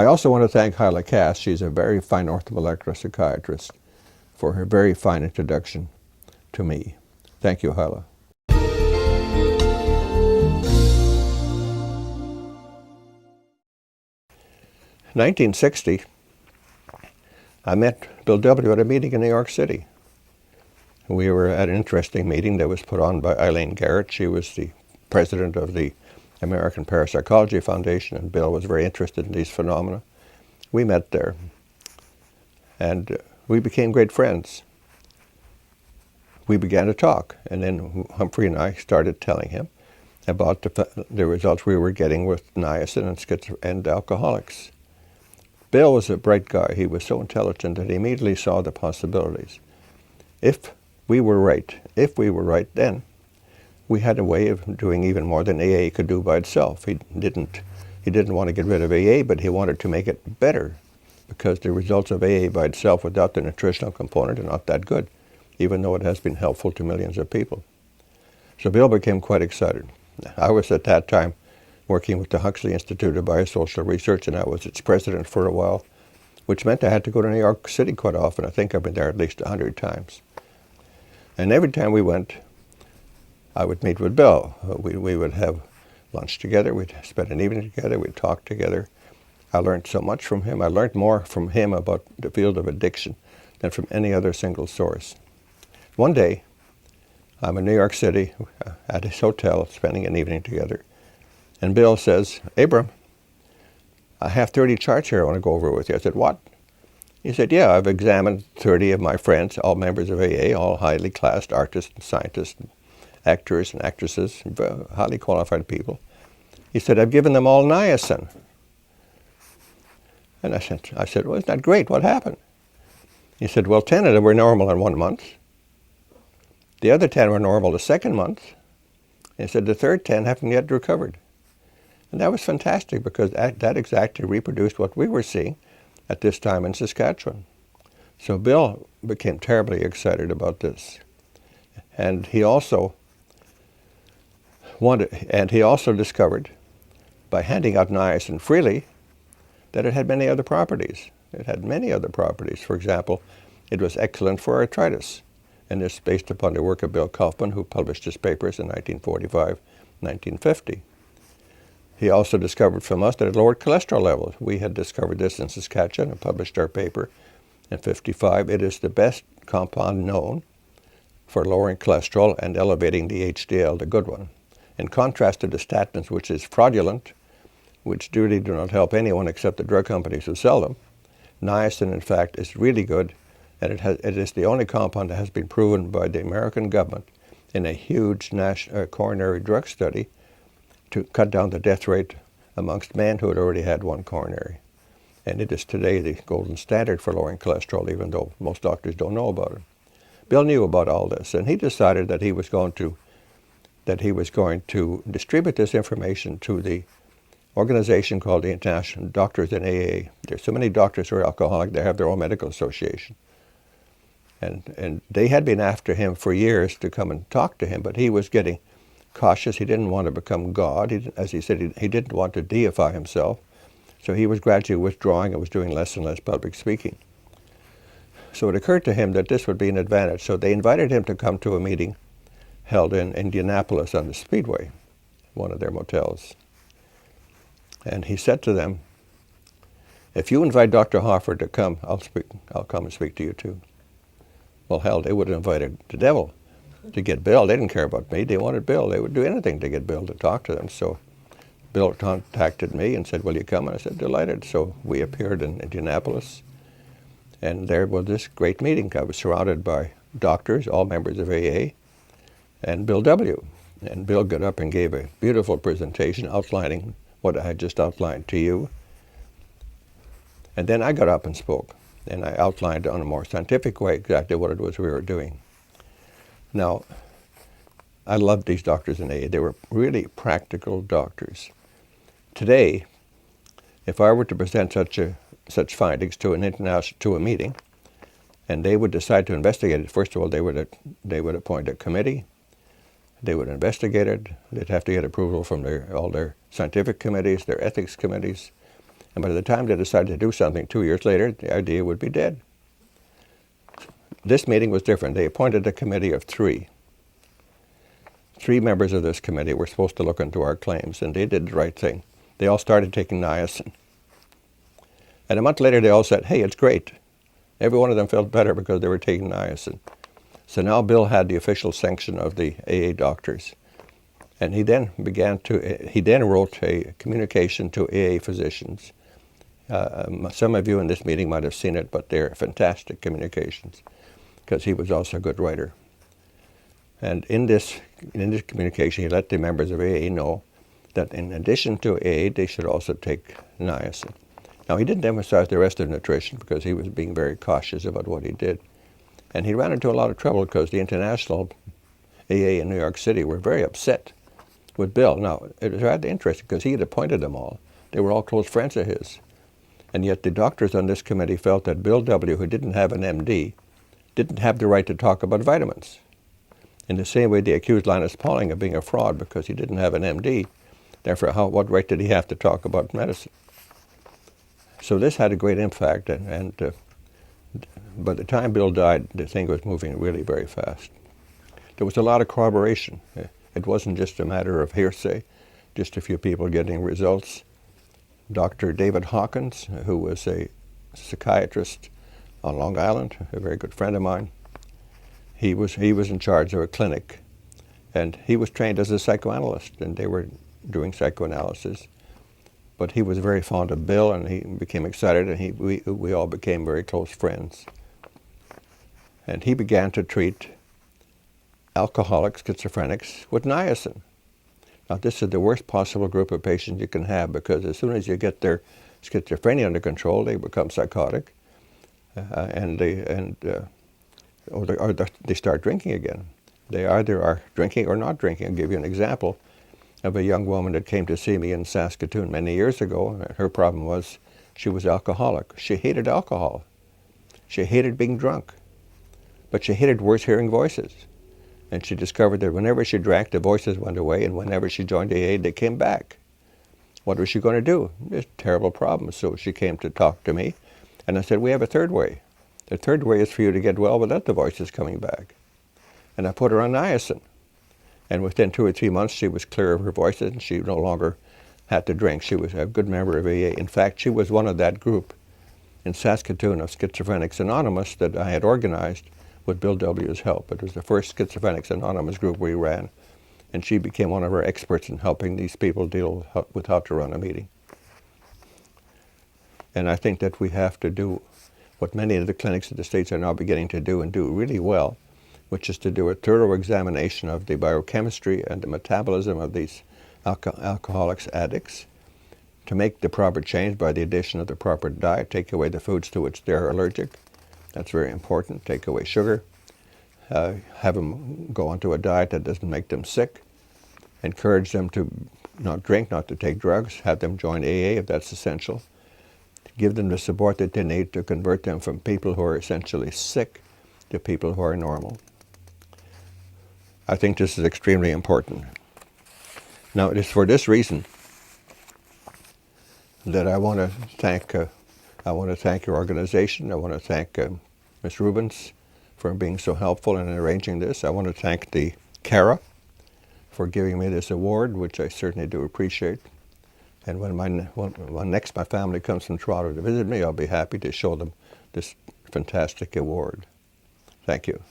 I also want to thank Hyla Cass. She's a very fine orthomolecular psychiatrist for her very fine introduction to me. Thank you, Hyla. 1960, I met Bill W. at a meeting in New York City. We were at an interesting meeting that was put on by Eileen Garrett. She was the president of the American Parapsychology Foundation, and Bill was very interested in these phenomena. We met there, and we became great friends. We began to talk, and then Humphrey and I started telling him about the results we were getting with niacin and alcoholics. Bill was a bright guy. He was so intelligent that he immediately saw the possibilities. If we were right then, we had a way of doing even more than AA could do by itself. He didn't want to get rid of AA, but he wanted to make it better, because the results of AA by itself without the nutritional component are not that good, even though it has been helpful to millions of people. So Bill became quite excited. I was at that time working with the Huxley Institute of Biosocial Research, and I was its president for a while, which meant I had to go to New York City quite often. I think I've been there at least 100 times. And every time we went, I would meet with Bill. We would have lunch together, we'd spend an evening together, we'd talk together. I learned so much from him. I learned more from him about the field of addiction than from any other single source. One day, I'm in New York City at his hotel, spending an evening together. And Bill says, "Abram, I have 30 charts here I want to go over with you." I said, "What?" He said, "Yeah, I've examined 30 of my friends, all members of AA, all highly classed artists and scientists, and actors and actresses, highly qualified people." He said, "I've given them all niacin." And I said, "Well, isn't that great? What happened?" He said, "Well, 10 of them were normal in 1 month. The other 10 were normal the second month." He said, "The third 10 haven't yet recovered." And that was fantastic, because that exactly reproduced what we were seeing at this time in Saskatchewan. So Bill became terribly excited about this. And he also discovered, by handing out niacin freely, that it had many other properties. It had many other properties. For example, it was excellent for arthritis. And this is based upon the work of Bill Kaufman, who published his papers in 1945, 1950. He also discovered from us that it lowered cholesterol levels. We had discovered this in Saskatchewan and published our paper in 55. It is the best compound known for lowering cholesterol and elevating the HDL, the good one. In contrast to the statins, which is fraudulent, which really do not help anyone except the drug companies who sell them, niacin, in fact, is really good, and it is the only compound that has been proven by the American government in a huge coronary drug study to cut down the death rate amongst men who had already had one coronary. And it is today the golden standard for lowering cholesterol, even though most doctors don't know about it. Bill knew about all this, and he decided that he was going to distribute this information to the organization called the International Doctors in AA. There's so many doctors who are alcoholic, they have their own medical association. And they had been after him for years to come and talk to him, but he was getting cautious. He didn't want to become God. As he said, he didn't want to deify himself. So he was gradually withdrawing and was doing less and less public speaking. So it occurred to him that this would be an advantage. So they invited him to come to a meeting held in Indianapolis on the Speedway, one of their motels. And he said to them, "If you invite Dr. Hoffer to come, I'll come and speak to you too." Well, hell, they would have invited the devil to get Bill. They didn't care about me. They wanted Bill. They would do anything to get Bill to talk to them. So Bill contacted me and said, "Will you come?" And I said, "Delighted." So we appeared in Indianapolis, and there was this great meeting. I was surrounded by doctors, all members of AA, and Bill W. And Bill got up and gave a beautiful presentation outlining what I had just outlined to you. And then I got up and spoke, and I outlined on a more scientific way exactly what it was we were doing. Now, I loved these doctors in AA. They were really practical doctors. Today, if I were to present such findings to a meeting, and they would decide to investigate it, first of all, they would appoint a committee. They would investigate it. They'd have to get approval from all their scientific committees, their ethics committees, And by the time they decided to do something 2 years later, the idea would be dead. This meeting was different. They appointed a committee of three. 3 members of this committee were supposed to look into our claims, and they did the right thing. They all started taking niacin. And a month later, they all said, hey, it's great. Every one of them felt better because they were taking niacin. So now Bill had the official sanction of the AA doctors. And he then wrote a communication to AA physicians. Some of you in this meeting might have seen it, but they're fantastic communications because he was also a good writer. And in this communication, he let the members of AA know that in addition to AA, they should also take niacin. Now, he didn't emphasize the rest of nutrition because he was being very cautious about what he did. And he ran into a lot of trouble because the international AA in New York City were very upset with Bill. Now, it was rather interesting because he had appointed them all. They were all close friends of his. And yet the doctors on this committee felt that Bill W., who didn't have an MD, didn't have the right to talk about vitamins. In the same way, they accused Linus Pauling of being a fraud because he didn't have an MD. Therefore, what right did he have to talk about medicine? So this had a great impact, and by the time Bill died, the thing was moving really very fast. There was a lot of corroboration. It wasn't just a matter of hearsay, just a few people getting results. Dr. David Hawkins, who was a psychiatrist on Long Island, a very good friend of mine, he was in charge of a clinic, and he was trained as a psychoanalyst, and they were doing psychoanalysis. But he was very fond of Bill, and he became excited, and we all became very close friends. And he began to treat alcoholics, schizophrenics, with niacin. Now, this is the worst possible group of patients you can have, because as soon as you get their schizophrenia under control, they become psychotic, or they start drinking again. They either are drinking or not drinking. I'll give you an example of a young woman that came to see me in Saskatoon many years ago. Her problem was she was alcoholic. She hated alcohol. She hated being drunk. But she hated worse hearing voices. And she discovered that whenever she drank, the voices went away, and whenever she joined AA, they came back. What was she going to do? Just terrible problems. So she came to talk to me, and I said, we have a third way. The third way is for you to get well without the voices coming back. And I put her on niacin. And within 2 or 3 months, she was clear of her voices, and she no longer had to drink. She was a good member of AA. In fact, she was one of that group in Saskatoon of Schizophrenics Anonymous that I had organized with Bill W.'s help. It was the first Schizophrenics Anonymous group we ran, and she became one of our experts in helping these people deal with how to run a meeting. And I think that we have to do what many of the clinics in the States are now beginning to do, and do really well, which is to do a thorough examination of the biochemistry and the metabolism of these alcoholics, addicts, to make the proper change by the addition of the proper diet, take away the foods to which they're allergic. That's very important. Take away sugar. Have them go onto a diet that doesn't make them sick. Encourage them to not drink, not to take drugs. Have them join AA if that's essential. Give them the support that they need to convert them from people who are essentially sick to people who are normal. I think this is extremely important. Now, it is for this reason that I want to thank your organization. I want to thank Ms. Rubens for being so helpful in arranging this. I want to thank the CARA for giving me this award, which I certainly do appreciate. And when next my family comes from Toronto to visit me, I'll be happy to show them this fantastic award. Thank you.